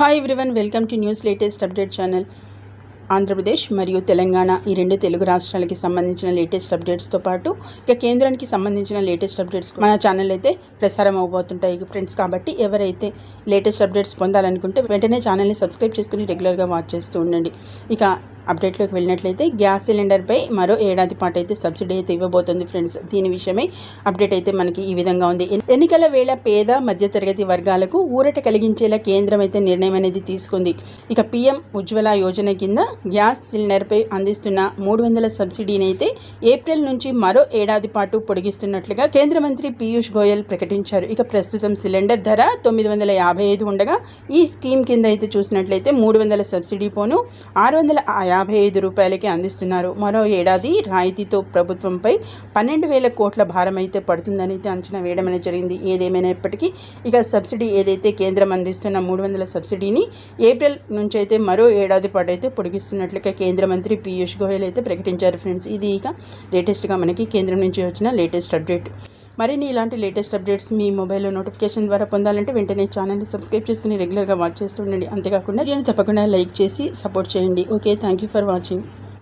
Hi everyone, welcome to news latest update channel. Andhra Pradesh మరియు తెలంగాణ ఈ రెండు తెలుగు రాష్ట్రాలకి సంబంధించిన లేటెస్ట్ అప్డేట్స్తో పాటు ఇక కేంద్రానికి సంబంధించిన లేటెస్ట్ అప్డేట్స్ మన ఛానల్ అయితే ప్రసారం అవబోతుంటాయి ఫ్రెండ్స్. కాబట్టి ఎవరైతే లేటెస్ట్ అప్డేట్స్ పొందాలనుకుంటే వెంటనే ఛానల్ని సబ్స్క్రైబ్ చేసుకుని రెగ్యులర్గా వాచ్ చేస్తూ ఉండండి. ఇక అప్డేట్లోకి వెళ్ళినట్లయితే గ్యాస్ సిలిండర్పై మరో ఏడాది పాటు అయితే సబ్సిడీ అయితే ఇవ్వబోతుంది ఫ్రెండ్స్. దీని విషయమై అప్డేట్ అయితే మనకి ఈ విధంగా ఉంది. ఎన్నికల వేళ పేద మధ్యతరగతి వర్గాలకు ఊరట కలిగించేలా కేంద్రం అయితే నిర్ణయం అనేది తీసుకుంది. ఇక పీఎం ఉజ్వల యోజన కింద గ్యాస్ సిలిండర్పై అందిస్తున్న 300 సబ్సిడీని అయితే ఏప్రిల్ నుంచి మరో ఏడాది పాటు పొడిగిస్తున్నట్లుగా కేంద్ర మంత్రి పీయూష్ గోయల్ ప్రకటించారు. ఇక ప్రస్తుతం సిలిండర్ ధర 955 ఉండగా ఈ స్కీమ్ కింద అయితే చూసినట్లయితే 300 సబ్సిడీ పోను 655 రూపాయలకి అందిస్తున్నారు. మరో ఏడాది రాయితీతో ప్రభుత్వంపై 12,000 కోట్ల భారం అయితే పడుతుందని అయితే అంచనా వేయడం అనేది జరిగింది. ఏదేమైనప్పటికీ ఇక సబ్సిడీ ఏదైతే కేంద్రం అందిస్తున్న 300 సబ్సిడీని ఏప్రిల్ నుంచి అయితే మరో ఏడాది పాటు అయితే పొడిగిస్తున్నట్లుగా కేంద్ర మంత్రి పీయూష్ గోయల్ అయితే ప్రకటించారు ఫ్రెండ్స్. ఇది ఇక లేటెస్ట్గా మనకి కేంద్రం నుంచి వచ్చిన లేటెస్ట్ అప్డేట్. మరిన్ని ఇలాంటి లేటెస్ట్ అప్డేట్స్ మీ మొబైల్లో నోటిఫికేషన్ ద్వారా పొందాలంటే వెంటనే ఛానల్ని సబ్స్క్రైబ్ చేసుకుని రెగ్యులర్గా వాచ్ చేస్తూ ఉండండి. అంతేకాకుండా దీన్ని తప్పకుండా లైక్ చేసి సపోర్ట్ చేయండి. Okay, thank you for watching.